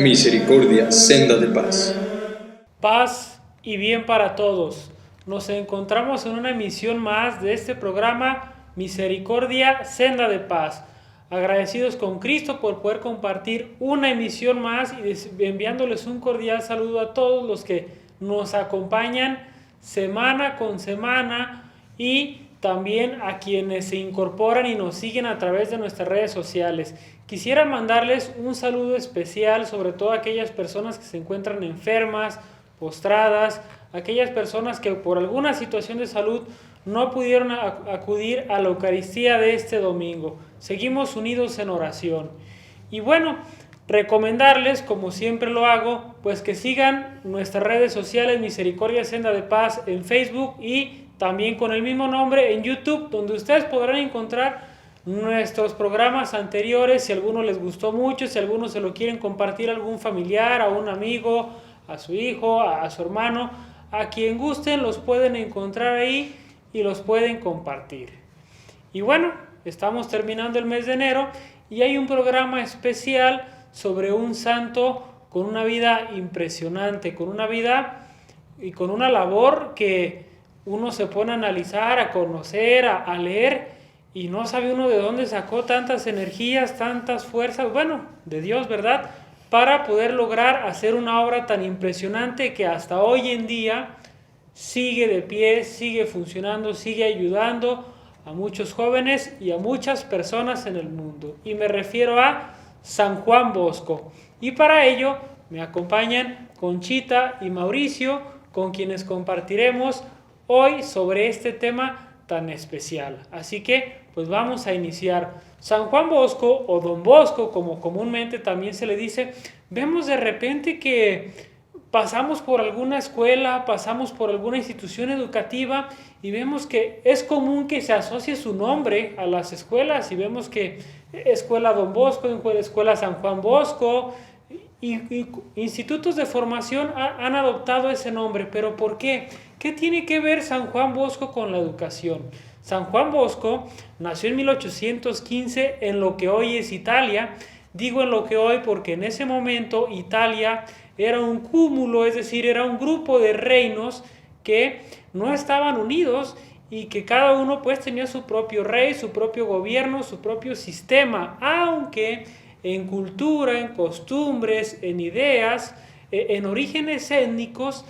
Misericordia, senda de paz. Paz y bien para todos. Nos encontramos en una emisión más de este programa Misericordia, senda de paz. Agradecidos con Cristo por poder compartir una emisión más y enviándoles un cordial saludo a todos los que nos acompañan semana con semana y también a quienes se incorporan y nos siguen a través de nuestras redes sociales. Quisiera mandarles un saludo especial, sobre todo a aquellas personas que se encuentran enfermas, postradas, aquellas personas que por alguna situación de salud no pudieron acudir a la Eucaristía de este domingo. Seguimos unidos en oración. Y bueno, recomendarles, como siempre lo hago, pues que sigan nuestras redes sociales Misericordia Senda de Paz en Facebook y también con el mismo nombre en YouTube, donde ustedes podrán encontrar nuestros programas anteriores, si a alguno les gustó mucho, si a alguno se lo quieren compartir a algún familiar, a un amigo, a su hijo, a su hermano, a quien gusten, los pueden encontrar ahí y los pueden compartir. Y bueno, estamos terminando el mes de enero y hay un programa especial sobre un santo con una vida impresionante, con una vida y con una labor que uno se pone a analizar, a conocer, a leer, y no sabe uno de dónde sacó tantas energías, tantas fuerzas, bueno, de Dios, ¿verdad?, para poder lograr hacer una obra tan impresionante que hasta hoy en día sigue de pie, sigue funcionando, sigue ayudando a muchos jóvenes y a muchas personas en el mundo. Y me refiero a San Juan Bosco. Y para ello me acompañan Conchita y Mauricio, con quienes compartiremos hoy sobre este tema tan especial. Así que pues vamos a iniciar. San Juan Bosco, o Don Bosco, como comúnmente también se le dice, vemos de repente que pasamos por alguna escuela, pasamos por alguna institución educativa y vemos que es común que se asocie su nombre a las escuelas y vemos que Escuela Don Bosco, Escuela San Juan Bosco y institutos de formación han adoptado ese nombre. ¿Pero por qué? ¿Qué tiene que ver San Juan Bosco con la educación? San Juan Bosco nació en 1815 en lo que hoy es Italia. Digo en lo que hoy porque en ese momento Italia era un cúmulo, es decir, era un grupo de reinos que no estaban unidos y que cada uno pues tenía su propio rey, su propio gobierno, su propio sistema, aunque en cultura, en costumbres, en ideas, en orígenes étnicos,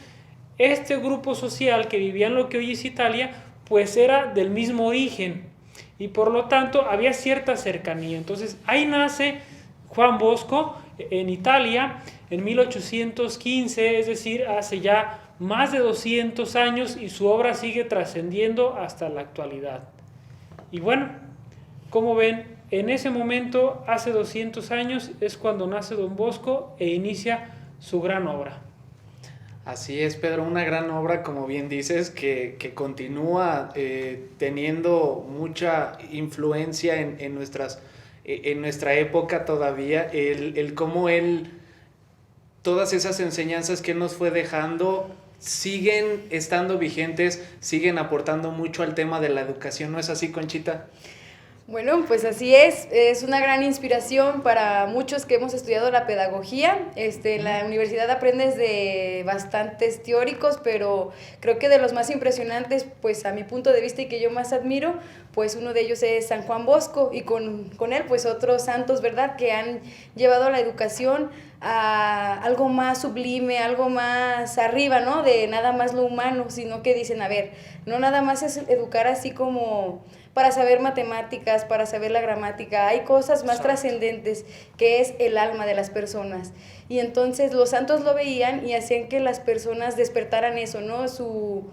este grupo social que vivía en lo que hoy es Italia pues era del mismo origen y por lo tanto había cierta cercanía. Entonces ahí nace Juan Bosco en Italia en 1815, es decir, hace ya más de 200 años y su obra sigue trascendiendo hasta la actualidad. Y bueno, como ven, en ese momento, hace 200 años, es cuando nace Don Bosco e inicia su gran obra. Así es, Pedro, una gran obra, como bien dices, que continúa teniendo mucha influencia en nuestra época todavía, el cómo él, todas esas enseñanzas que él nos fue dejando siguen estando vigentes, siguen aportando mucho al tema de la educación, ¿no es así, Conchita? Bueno, pues así es una gran inspiración para muchos que hemos estudiado la pedagogía. En la universidad aprendes de bastantes teóricos, pero creo que de los más impresionantes, pues a mi punto de vista y que yo más admiro, pues uno de ellos es San Juan Bosco y con él pues otros santos, ¿verdad?, que han llevado la educación a algo más sublime, algo más arriba, ¿no?, de nada más lo humano, sino que dicen, a ver, no nada más es educar así como para saber matemáticas, para saber la gramática, hay cosas más trascendentes que es el alma de las personas. Y entonces los santos lo veían y hacían que las personas despertaran eso, ¿no?, su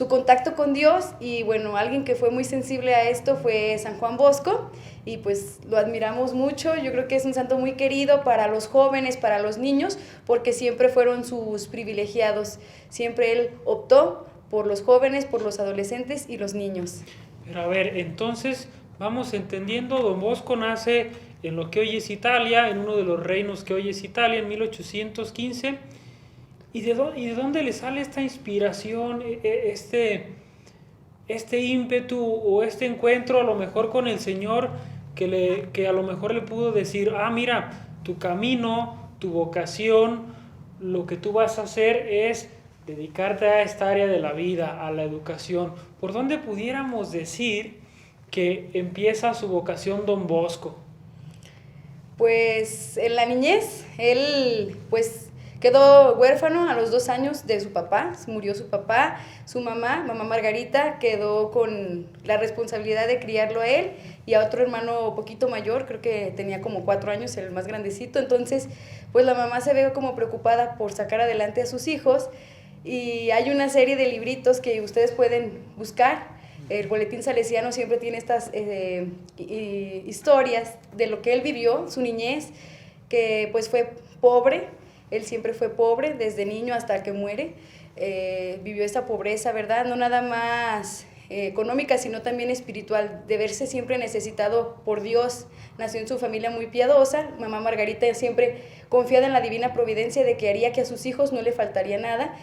contacto con Dios. Y bueno, alguien que fue muy sensible a esto fue San Juan Bosco y pues lo admiramos mucho. Yo creo que es un santo muy querido para los jóvenes, para los niños, porque siempre fueron sus privilegiados. Siempre él optó por los jóvenes, por los adolescentes y los niños. Pero a ver, entonces vamos entendiendo, Don Bosco nace en lo que hoy es Italia, en uno de los reinos que hoy es Italia, en 1815. ¿Y de dónde le sale esta inspiración, este ímpetu o este encuentro a lo mejor con el Señor que a lo mejor le pudo decir, mira, tu camino, tu vocación, lo que tú vas a hacer es dedicarte a esta área de la vida, a la educación. ¿Por dónde pudiéramos decir que empieza su vocación Don Bosco? Pues en la niñez, él pues quedó huérfano a los 2 años de su papá, murió su papá, su mamá Margarita, quedó con la responsabilidad de criarlo a él y a otro hermano poquito mayor, creo que tenía como 4 años, el más grandecito. Entonces pues la mamá se ve como preocupada por sacar adelante a sus hijos, y hay una serie de libritos que ustedes pueden buscar. El Boletín Salesiano siempre tiene estas historias de lo que él vivió, su niñez, que pues fue pobre. Él siempre fue pobre, desde niño hasta que muere. Vivió esta pobreza, ¿verdad? No nada más económica, sino también espiritual, de verse siempre necesitado por Dios. Nació en su familia muy piadosa. Mamá Margarita siempre confiada en la divina providencia de que haría que a sus hijos no le faltaría nada.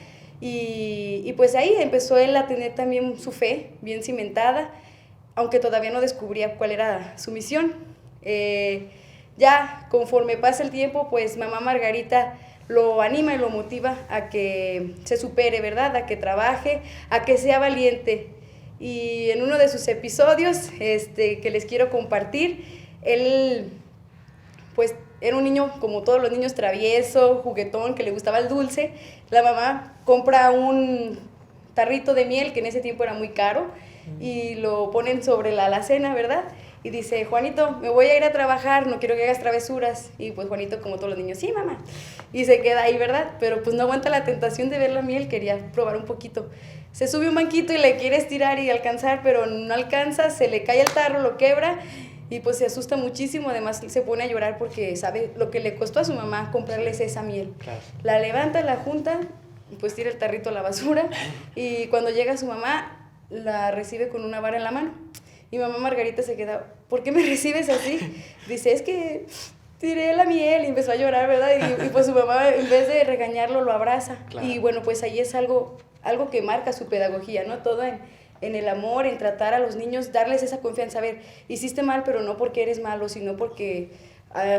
Y pues ahí empezó él a tener también su fe bien cimentada, aunque todavía no descubría cuál era su misión. Ya conforme pasa el tiempo, pues mamá Margarita lo anima y lo motiva a que se supere, ¿verdad? A que trabaje, a que sea valiente. Y en uno de sus episodios que les quiero compartir, él pues era un niño como todos los niños, travieso, juguetón, que le gustaba el dulce. La mamá compra un tarrito de miel, que en ese tiempo era muy caro, y lo ponen sobre la alacena, ¿verdad? Y dice: Juanito, me voy a ir a trabajar, no quiero que hagas travesuras. Y pues Juanito, como todos los niños: sí, mamá. Y se queda ahí, ¿verdad? Pero pues no aguanta la tentación de ver la miel, quería probar un poquito. Se sube un banquito y le quiere estirar y alcanzar, pero no alcanza, se le cae el tarro, lo quebra, y pues se asusta muchísimo. Además se pone a llorar porque sabe lo que le costó a su mamá comprarles esa miel. Claro. La levanta, la junta, y pues tira el tarrito a la basura, y cuando llega su mamá, la recibe con una vara en la mano. Y mamá Margarita se queda: ¿por qué me recibes así? Dice: es que tiré la miel, y empezó a llorar, ¿verdad? Y pues su mamá, en vez de regañarlo, lo abraza. Claro. Y bueno, pues ahí es algo que marca su pedagogía, ¿no? Todo en el amor, en tratar a los niños, darles esa confianza. A ver, hiciste mal, pero no porque eres malo, sino porque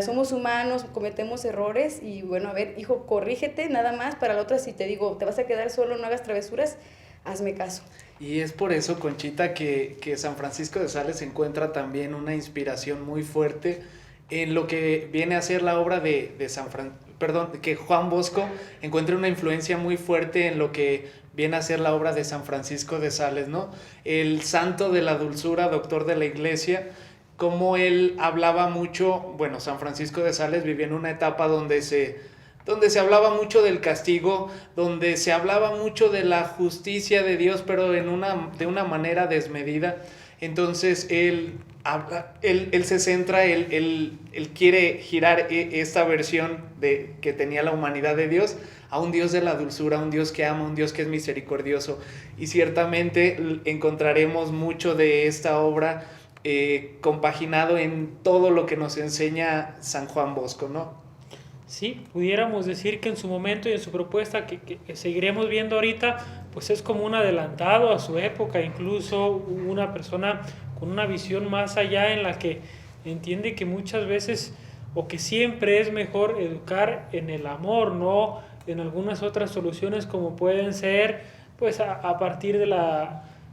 somos humanos, cometemos errores, y bueno, a ver, hijo, corrígete, nada más. Para la otra, si te digo, te vas a quedar solo, no hagas travesuras, hazme caso. Y es por eso, Conchita, que San Francisco de Sales encuentra también una inspiración muy fuerte en lo que viene a ser la obra que Juan Bosco encuentra una influencia muy fuerte en lo que viene a ser la obra de San Francisco de Sales, ¿no? El santo de la dulzura, doctor de la iglesia, como él hablaba mucho. Bueno, San Francisco de Sales vivía en una etapa donde se hablaba mucho del castigo, donde se hablaba mucho de la justicia de Dios, pero de una manera desmedida. Entonces él se centra, él quiere girar esta versión que tenía la humanidad de Dios a un Dios de la dulzura, un Dios que ama, un Dios que es misericordioso. Y ciertamente encontraremos mucho de esta obra compaginado en todo lo que nos enseña San Juan Bosco, ¿no? Sí, pudiéramos decir que en su momento y en su propuesta, que seguiremos viendo ahorita, pues es como un adelantado a su época, incluso una persona con una visión más allá, en la que entiende que muchas veces, o que siempre es mejor educar en el amor, no en algunas otras soluciones como pueden ser pues a partir de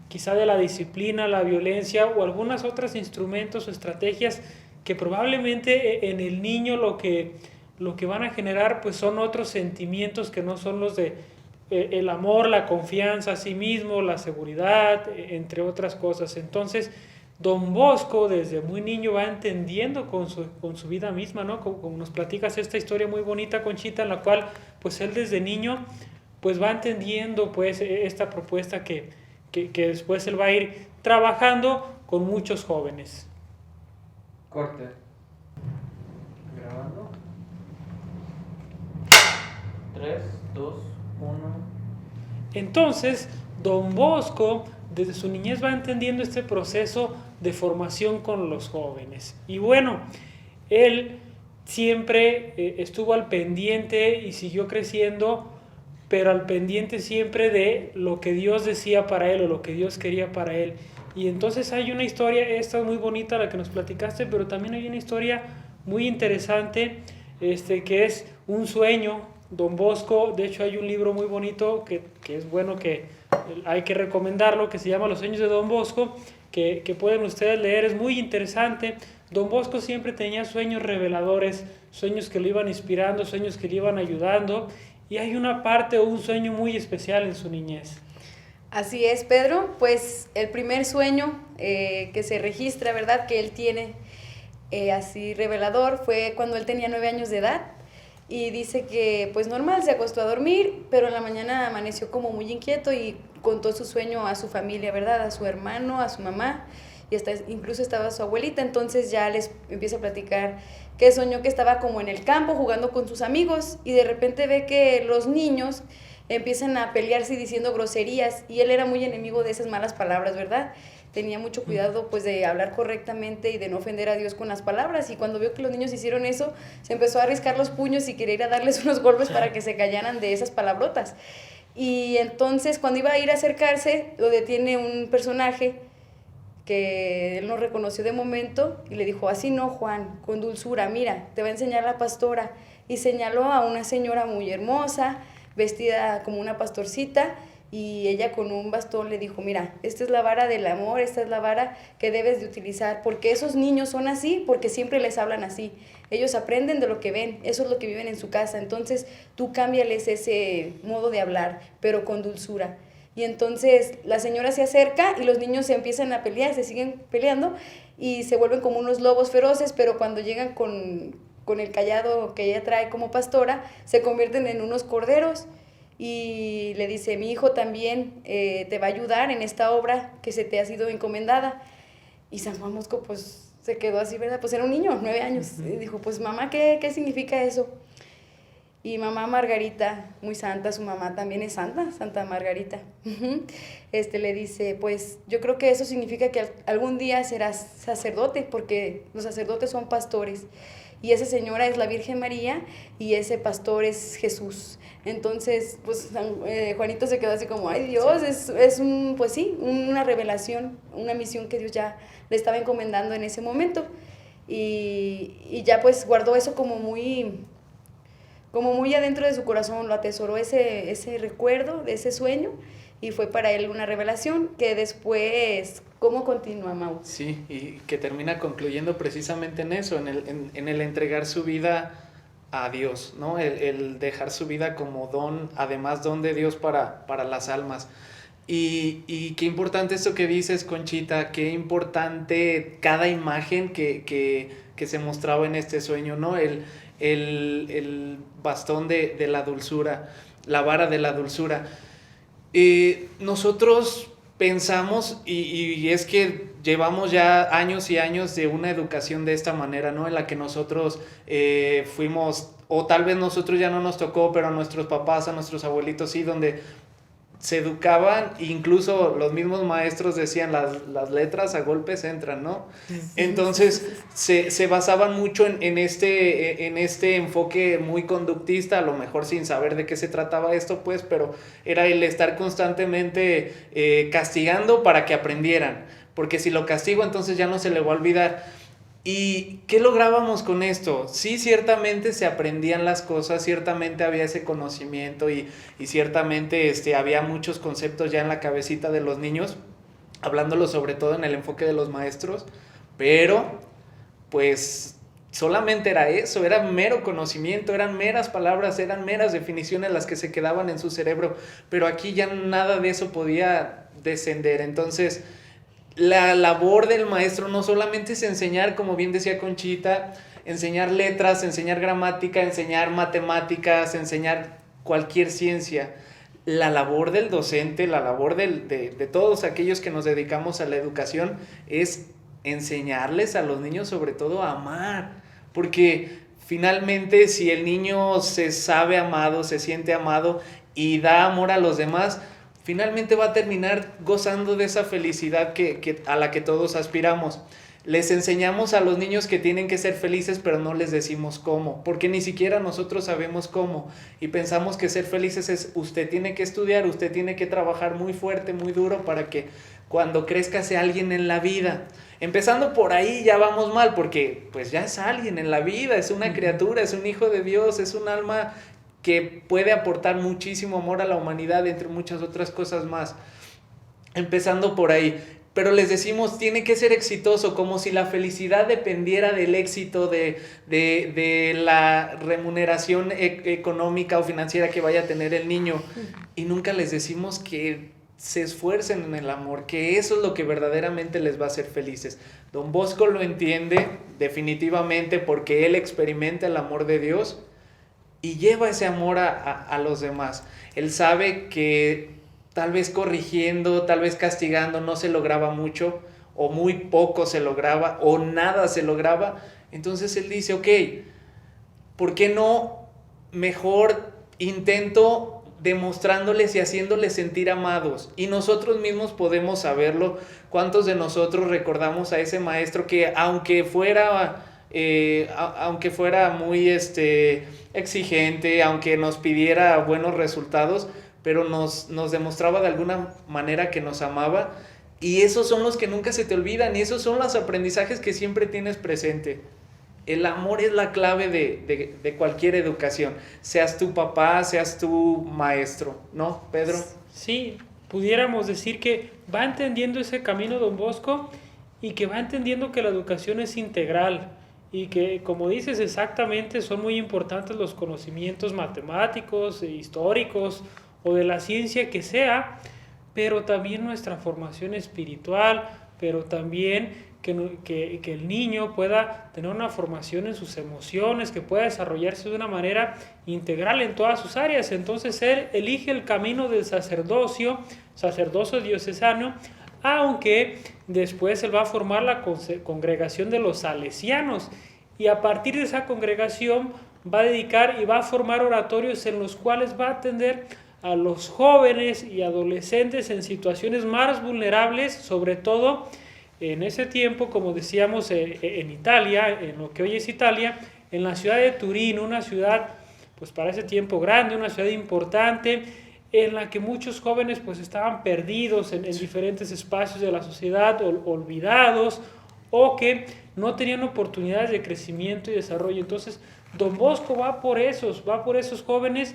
quizá de la disciplina, la violencia, o algunos otros instrumentos o estrategias que probablemente en el niño lo que van a generar pues son otros sentimientos que no son los de el amor, la confianza a sí mismo, la seguridad, entre otras cosas. Entonces Don Bosco desde muy niño va entendiendo con su vida misma, ¿no? Como nos platicas esta historia muy bonita, Conchita, en la cual pues él desde niño pues va entendiendo pues esta propuesta que después él va a ir trabajando con muchos jóvenes. Corte. Grabando. 3, 2, 1. Entonces, Don Bosco desde su niñez va entendiendo este proceso de formación con los jóvenes. Y bueno, él siempre estuvo al pendiente y siguió creciendo, pero al pendiente siempre de lo que Dios decía para él o lo que Dios quería para él. Y entonces hay una historia, esta es muy bonita la que nos platicaste, pero también hay una historia muy interesante que es un sueño. Don Bosco, de hecho hay un libro muy bonito que es bueno, que hay que recomendarlo, que se llama Los sueños de Don Bosco, que pueden ustedes leer, es muy interesante. Don Bosco siempre tenía sueños reveladores, sueños que lo iban inspirando, sueños que le iban ayudando, y hay una parte o un sueño muy especial en su niñez. Así es, Pedro, pues el primer sueño que se registra, ¿verdad?, que él tiene así revelador, fue cuando él tenía 9 años de edad. Y dice que, pues normal, se acostó a dormir, pero en la mañana amaneció como muy inquieto y contó su sueño a su familia, ¿verdad? A su hermano, a su mamá, y hasta incluso estaba su abuelita. Entonces ya les empieza a platicar que soñó que estaba como en el campo jugando con sus amigos, y de repente ve que los niños empiezan a pelearse y diciendo groserías, y él era muy enemigo de esas malas palabras, ¿verdad? Tenía mucho cuidado pues de hablar correctamente y de no ofender a Dios con las palabras, y cuando vio que los niños hicieron eso, se empezó a arriscar los puños y quería ir a darles unos golpes para que se callaran de esas palabrotas. Y entonces cuando iba a ir a acercarse, lo detiene un personaje que él no reconoció de momento y le dijo: así no, Juan, con dulzura, mira, te va a enseñar la pastora. Y señaló a una señora muy hermosa, vestida como una pastorcita, y ella con un bastón le dijo: mira, esta es la vara del amor, esta es la vara que debes de utilizar, porque esos niños son así, porque siempre les hablan así, ellos aprenden de lo que ven, eso es lo que viven en su casa, entonces tú cámbiales ese modo de hablar, pero con dulzura. Y entonces la señora se acerca y los niños se empiezan a pelear, se siguen peleando y se vuelven como unos lobos feroces, pero cuando llegan con el cayado que ella trae como pastora, se convierten en unos corderos. Y le dice: mi hijo también te va a ayudar en esta obra que se te ha sido encomendada. Y San Juan Bosco pues se quedó así, ¿verdad? Pues era un niño, 9 años. Y dijo: pues mamá, ¿qué significa eso? Y mamá Margarita, muy santa, su mamá también es santa, Santa Margarita, le dice: pues yo creo que eso significa que algún día serás sacerdote, porque los sacerdotes son pastores, y esa señora es la Virgen María y ese pastor es Jesús. Entonces, pues Juanito se quedó así como: ay Dios, es pues sí, una revelación, una misión que Dios ya le estaba encomendando en ese momento. Y ya pues guardó eso como muy adentro de su corazón, lo atesoró ese recuerdo de ese sueño, y fue para él una revelación que después, ¿cómo continúa, Mau? Sí, y que termina concluyendo precisamente en eso, en el entregar su vida a Dios, ¿no? El dejar su vida como don, además don de Dios para las almas. Y qué importante esto que dices, Conchita, qué importante cada imagen que se mostraba en este sueño, ¿no? El bastón de la dulzura, la vara de la dulzura. Nosotros pensamos, y es que llevamos ya años y años de una educación de esta manera, ¿no? En la que nosotros fuimos, o tal vez nosotros ya no nos tocó, pero a nuestros papás, a nuestros abuelitos sí, donde se educaban, incluso los mismos maestros decían: las letras a golpes entran, ¿no? Entonces se basaban mucho en este enfoque muy conductista, a lo mejor sin saber de qué se trataba esto, pues, pero era el estar constantemente castigando para que aprendieran, porque si lo castigo entonces ya no se le va a olvidar. ¿Y qué lográbamos con esto? Sí, ciertamente se aprendían las cosas, ciertamente había ese conocimiento y ciertamente había muchos conceptos ya en la cabecita de los niños, hablándolo sobre todo en el enfoque de los maestros, pero pues solamente era eso, era mero conocimiento, eran meras palabras, eran meras definiciones las que se quedaban en su cerebro, pero aquí ya nada de eso podía descender. Entonces la labor del maestro no solamente es enseñar, como bien decía Conchita, enseñar letras, enseñar gramática, enseñar matemáticas, enseñar cualquier ciencia. La labor del docente, la labor de todos aquellos que nos dedicamos a la educación es enseñarles a los niños sobre todo a amar, porque finalmente si el niño se sabe amado, se siente amado y da amor a los demás, finalmente va a terminar gozando de esa felicidad a la que todos aspiramos. Les enseñamos a los niños que tienen que ser felices, pero no les decimos cómo, porque ni siquiera nosotros sabemos cómo. Y pensamos que ser felices es usted tiene que estudiar, usted tiene que trabajar muy fuerte, muy duro para que cuando crezca sea alguien en la vida. Empezando por ahí ya vamos mal, porque pues ya es alguien en la vida, es una criatura, es un hijo de Dios, es un alma que puede aportar muchísimo amor a la humanidad, entre muchas otras cosas más. Empezando por ahí. Pero les decimos, tiene que ser exitoso, como si la felicidad dependiera del éxito, de la remuneración económica o financiera que vaya a tener el niño. Y nunca les decimos que se esfuercen en el amor, que eso es lo que verdaderamente les va a hacer felices. Don Bosco lo entiende definitivamente porque él experimenta el amor de Dios y lleva ese amor a los demás. Él sabe que tal vez corrigiendo, tal vez castigando no se lograba mucho, o muy poco se lograba, o nada se lograba. Entonces él dice, ok, ¿por qué no mejor intento demostrándoles y haciéndoles sentir amados? Y nosotros mismos podemos saberlo. ¿Cuántos de nosotros recordamos a ese maestro que aunque fuera muy exigente, aunque nos pidiera buenos resultados, pero nos demostraba de alguna manera que nos amaba? Y esos son los que nunca se te olvidan, y esos son los aprendizajes que siempre tienes presente. El amor es la clave de cualquier educación, seas tu papá, seas tu maestro, ¿no, Pedro? Sí, pudiéramos decir que va entendiendo ese camino Don Bosco y que va entendiendo que la educación es integral y que, como dices exactamente, son muy importantes los conocimientos matemáticos, históricos o de la ciencia que sea, pero también nuestra formación espiritual, pero también que el niño pueda tener una formación en sus emociones, que pueda desarrollarse de una manera integral en todas sus áreas. Entonces él elige el camino del sacerdocio diocesano, aunque después él va a formar la congregación de los salesianos, y a partir de esa congregación va a dedicar y va a formar oratorios en los cuales va a atender a los jóvenes y adolescentes en situaciones más vulnerables, sobre todo en ese tiempo, como decíamos, en Italia, en lo que hoy es Italia, en la ciudad de Turín, una ciudad pues para ese tiempo grande, una ciudad importante, en la que muchos jóvenes pues estaban perdidos en diferentes espacios de la sociedad, olvidados, o que no tenían oportunidades de crecimiento y desarrollo. Entonces Don Bosco va por esos jóvenes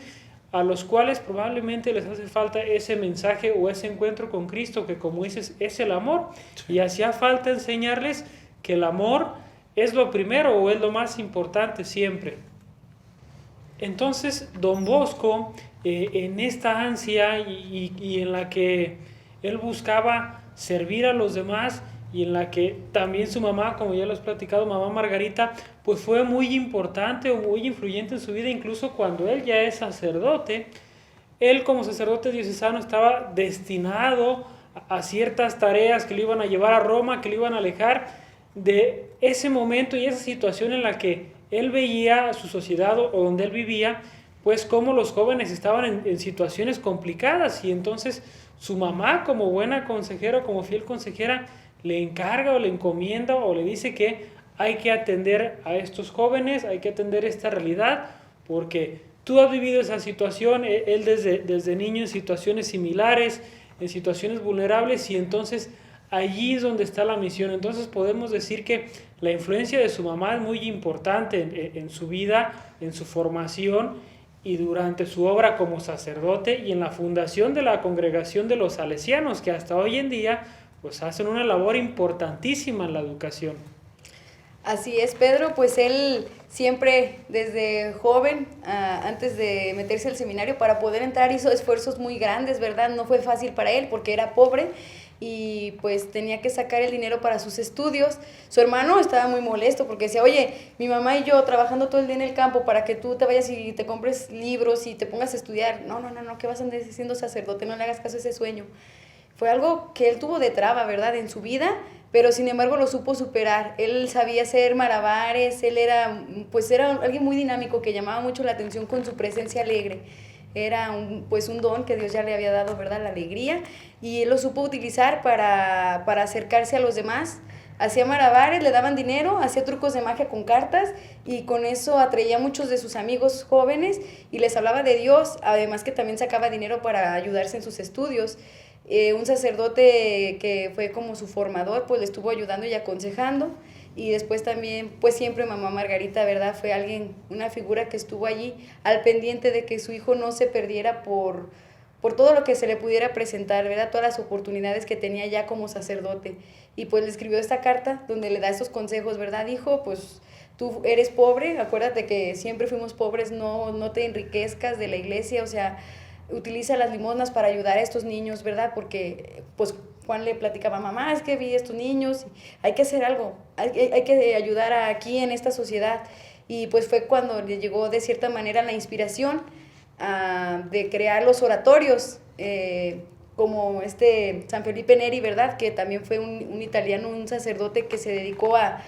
a los cuales probablemente les hace falta ese mensaje o ese encuentro con Cristo, que como dices, es el amor. Sí. Y hacía falta enseñarles que el amor es lo primero o es lo más importante siempre. Entonces, Don Bosco, en esta ansia y en la que él buscaba servir a los demás, y en la que también su mamá, como ya lo has platicado, mamá Margarita, pues fue muy importante o muy influyente en su vida, incluso cuando él ya es sacerdote. Él como sacerdote diocesano estaba destinado a ciertas tareas que lo iban a llevar a Roma, que lo iban a alejar de ese momento y esa situación en la que él veía a su sociedad o donde él vivía, pues cómo los jóvenes estaban en situaciones complicadas, y entonces su mamá, como buena consejera, como fiel consejera, le encarga o le encomienda o le dice que hay que atender a estos jóvenes, hay que atender esta realidad, porque tú has vivido esa situación, él desde niño en situaciones similares, en situaciones vulnerables, y entonces allí es donde está la misión. Entonces podemos decir que la influencia de su mamá es muy importante en su vida, en su formación y durante su obra como sacerdote y en la fundación de la congregación de los salesianos, que hasta hoy en día pues hacen una labor importantísima en la educación. Así es, Pedro, pues él siempre desde joven, antes de meterse al seminario, para poder entrar hizo esfuerzos muy grandes, ¿verdad? No fue fácil para él porque era pobre y pues tenía que sacar el dinero para sus estudios. Su hermano estaba muy molesto porque decía, oye, mi mamá y yo trabajando todo el día en el campo para que tú te vayas y te compres libros y te pongas a estudiar. No, ¿qué vas a andar siendo sacerdote? No le hagas caso a ese sueño. Fue algo que él tuvo de traba, ¿verdad?, en su vida, pero sin embargo lo supo superar. Él sabía hacer malabares, él era alguien muy dinámico que llamaba mucho la atención con su presencia alegre. Era un don que Dios ya le había dado, ¿verdad?, la alegría, y él lo supo utilizar para acercarse a los demás, hacía malabares, le daban dinero, hacía trucos de magia con cartas y con eso atraía a muchos de sus amigos jóvenes y les hablaba de Dios, además que también sacaba dinero para ayudarse en sus estudios. Un sacerdote que fue como su formador, pues le estuvo ayudando y aconsejando. Y después también, pues siempre mamá Margarita, ¿verdad? Fue alguien, una figura que estuvo allí al pendiente de que su hijo no se perdiera por todo lo que se le pudiera presentar, ¿verdad? Todas las oportunidades que tenía ya como sacerdote. Y pues le escribió esta carta donde le da estos consejos, ¿verdad? Hijo, pues tú eres pobre, acuérdate que siempre fuimos pobres, no te enriquezcas de la iglesia, o sea, utiliza las limosnas para ayudar a estos niños, ¿verdad? Porque pues Juan le platicaba, mamá, es que vi a estos niños, hay que hacer algo, hay que ayudar aquí en esta sociedad. Y pues fue cuando le llegó de cierta manera la inspiración de crear los oratorios, como San Felipe Neri, ¿verdad? Que también fue un italiano, un sacerdote que se dedicó a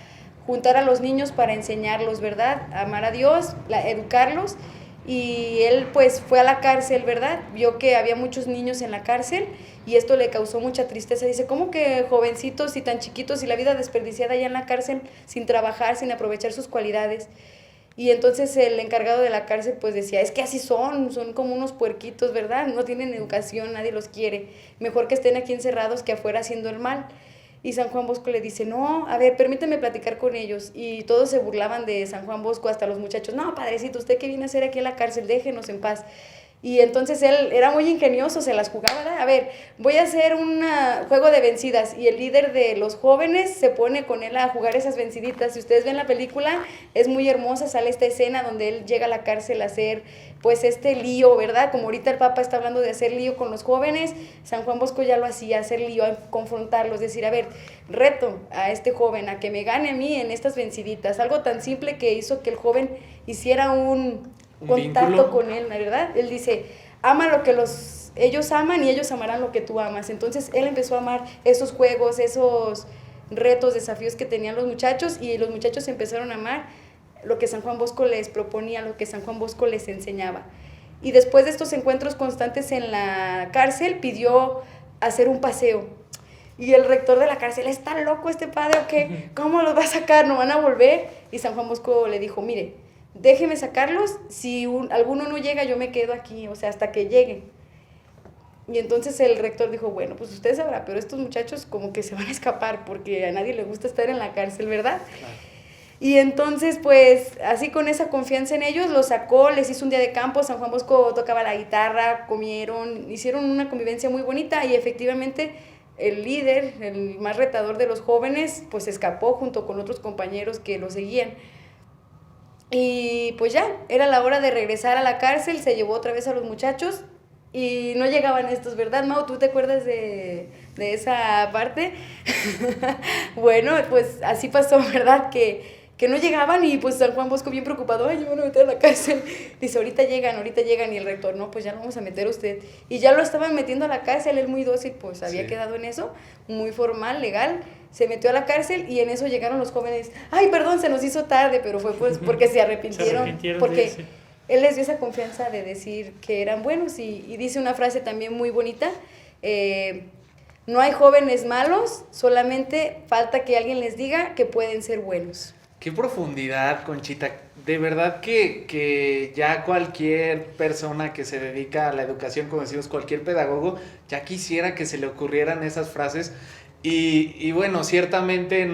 juntar a los niños para enseñarlos, ¿verdad? A amar a Dios, educarlos. Y él pues fue a la cárcel, ¿verdad? Vio que había muchos niños en la cárcel y esto le causó mucha tristeza. Dice, ¿cómo que jovencitos y tan chiquitos y la vida desperdiciada allá en la cárcel sin trabajar, sin aprovechar sus cualidades? Y entonces el encargado de la cárcel pues decía, es que así son como unos puerquitos, ¿verdad? No tienen educación, nadie los quiere. Mejor que estén aquí encerrados que afuera haciendo el mal. Y San Juan Bosco le dice, no, a ver, permíteme platicar con ellos. Y todos se burlaban de San Juan Bosco, hasta los muchachos, no, padrecito, ¿usted qué viene a hacer aquí en la cárcel? Déjenos en paz. Y entonces él era muy ingenioso, se las jugaba, ¿verdad? A ver, voy a hacer un juego de vencidas. Y el líder de los jóvenes se pone con él a jugar esas venciditas. Si ustedes ven la película, es muy hermosa, sale esta escena donde él llega a la cárcel a hacer pues lío, ¿verdad? Como ahorita el Papa está hablando de hacer lío con los jóvenes, San Juan Bosco ya lo hacía, hacer lío, a confrontarlos, decir, a ver, reto a este joven a que me gane a mí en estas venciditas. Algo tan simple que hizo que el joven hiciera un contacto vínculo con él, ¿verdad? Él dice, ama lo que ellos aman y ellos amarán lo que tú amas. Entonces él empezó a amar esos juegos, esos retos, desafíos que tenían los muchachos y los muchachos empezaron a amar lo que San Juan Bosco les proponía, lo que San Juan Bosco les enseñaba. Y después de estos encuentros constantes en la cárcel, pidió hacer un paseo. Y el rector de la cárcel, ¿está loco este padre o qué? ¿Cómo los va a sacar? ¿No van a volver? Y San Juan Bosco le dijo, mire, déjeme sacarlos, si alguno no llega, yo me quedo aquí, o sea, hasta que lleguen. Y entonces el rector dijo, bueno, pues usted sabrá, pero estos muchachos como que se van a escapar, porque a nadie le gusta estar en la cárcel, ¿verdad? Claro. Y entonces, pues, así con esa confianza en ellos, los sacó, les hizo un día de campo, San Juan Bosco tocaba la guitarra, comieron, hicieron una convivencia muy bonita y efectivamente el líder, el más retador de los jóvenes, pues escapó junto con otros compañeros que lo seguían. Y pues ya, era la hora de regresar a la cárcel, se llevó otra vez a los muchachos y no llegaban estos, ¿verdad, Mau? ¿Tú te acuerdas de esa parte? Bueno, pues así pasó, ¿verdad? Que no llegaban y pues San Juan Bosco bien preocupado, ay, yo me voy a meter a la cárcel. Dice, ahorita llegan, y el rector, no, pues ya lo vamos a meter a usted. Y ya lo estaban metiendo a la cárcel, él muy dócil, pues había quedado en eso, muy formal, legal, se metió a la cárcel y en eso llegaron los jóvenes, ay, perdón, se nos hizo tarde, pero fue pues porque se arrepintieron porque él les dio esa confianza de decir que eran buenos y dice una frase también muy bonita, no hay jóvenes malos, solamente falta que alguien les diga que pueden ser buenos. Qué profundidad, Conchita. De verdad que ya cualquier persona que se dedica a la educación, como decimos, cualquier pedagogo, ya quisiera que se le ocurrieran esas frases. Y bueno, ciertamente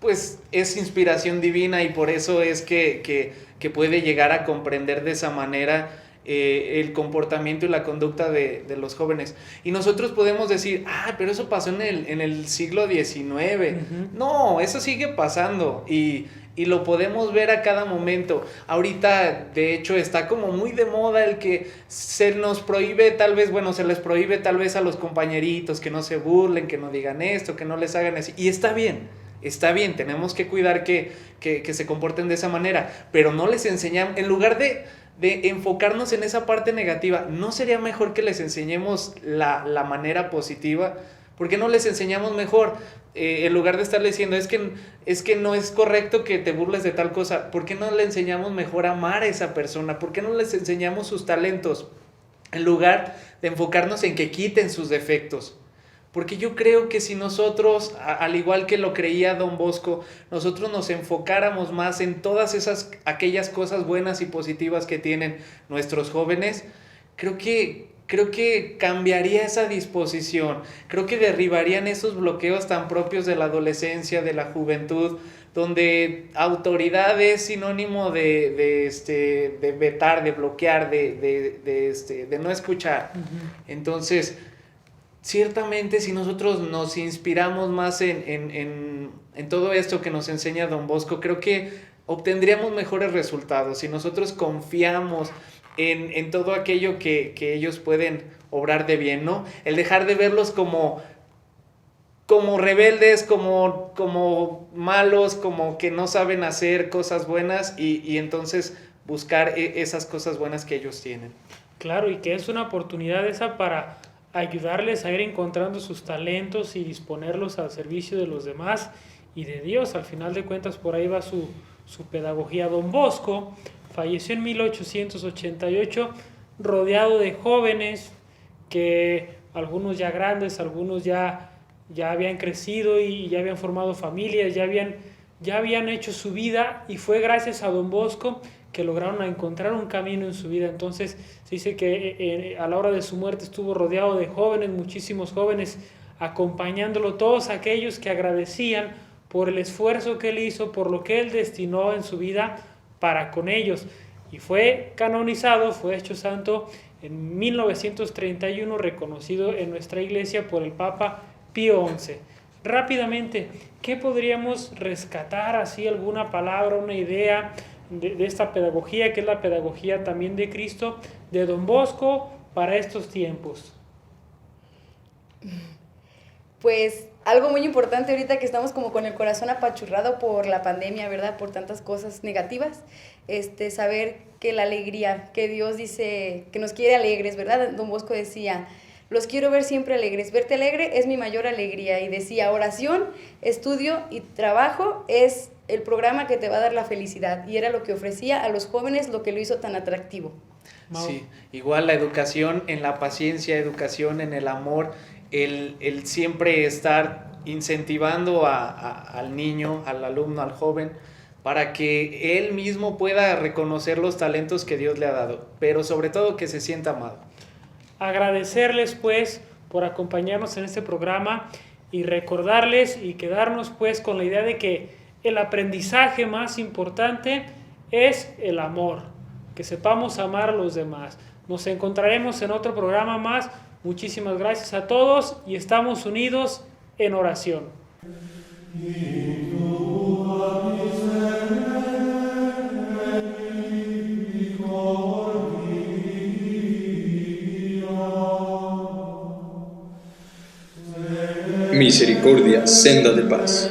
pues es inspiración divina y por eso es que puede llegar a comprender de esa manera el comportamiento y la conducta de los jóvenes. Y nosotros podemos decir, pero eso pasó en el siglo XIX. Uh-huh. No, eso sigue pasando y lo podemos ver a cada momento. Ahorita, de hecho, está como muy de moda el que se nos prohíbe se les prohíbe tal vez a los compañeritos que no se burlen, que no digan esto, que no les hagan así. Y está bien, tenemos que cuidar que se comporten de esa manera, pero no les enseñamos, en lugar de enfocarnos en esa parte negativa, ¿no sería mejor que les enseñemos la manera positiva? ¿Por qué no les enseñamos mejor? En lugar de estarle diciendo, es que no es correcto que te burles de tal cosa, ¿por qué no le enseñamos mejor a amar a esa persona? ¿Por qué no les enseñamos sus talentos? En lugar de enfocarnos en que quiten sus defectos. Porque yo creo que si nosotros, al igual que lo creía Don Bosco, nosotros nos enfocáramos más en todas aquellas cosas buenas y positivas que tienen nuestros jóvenes, creo que cambiaría esa disposición, creo que derribarían esos bloqueos tan propios de la adolescencia, de la juventud, donde autoridad es sinónimo de vetar, de bloquear, de no escuchar. Entonces, ciertamente si nosotros nos inspiramos más en todo esto que nos enseña Don Bosco, creo que obtendríamos mejores resultados. Si nosotros confiamos en todo aquello que ellos pueden obrar de bien, ¿no? El dejar de verlos como rebeldes, como malos, como que no saben hacer cosas buenas y entonces buscar esas cosas buenas que ellos tienen. Claro, y que es una oportunidad esa para ayudarles a ir encontrando sus talentos y disponerlos al servicio de los demás y de Dios. Al final de cuentas, por ahí va su pedagogía. Don Bosco falleció en 1888, rodeado de jóvenes que algunos ya grandes, algunos ya habían crecido y ya habían formado familias, ya habían hecho su vida, y fue gracias a Don Bosco que lograron encontrar un camino en su vida. Entonces se dice que a la hora de su muerte estuvo rodeado de jóvenes, muchísimos jóvenes, acompañándolo, todos aquellos que agradecían por el esfuerzo que él hizo, por lo que él destinó en su vida para con ellos. Y fue canonizado, fue hecho santo en 1931, reconocido en nuestra iglesia por el Papa Pío XI. Rápidamente, ¿qué podríamos rescatar? Así alguna palabra, una idea de esta pedagogía, que es la pedagogía también de Cristo, de Don Bosco para estos tiempos. Pues algo muy importante ahorita que estamos como con el corazón apachurrado por la pandemia, ¿verdad? Por tantas cosas negativas, saber que la alegría, que Dios dice que nos quiere alegres, ¿verdad? Don Bosco decía: los quiero ver siempre alegres, verte alegre es mi mayor alegría. Y decía: oración, estudio y trabajo es el programa que te va a dar la felicidad. Y era lo que ofrecía a los jóvenes, lo que lo hizo tan atractivo. Sí, igual la educación en la paciencia, educación en el amor, el siempre estar incentivando al niño, al alumno, al joven, para que él mismo pueda reconocer los talentos que Dios le ha dado, pero sobre todo que se sienta amado. Agradecerles pues por acompañarnos en este programa y recordarles y quedarnos pues con la idea de que el aprendizaje más importante es el amor, que sepamos amar a los demás. Nos encontraremos en otro programa más. Muchísimas gracias a todos y estamos unidos en oración. Misericordia, senda de paz.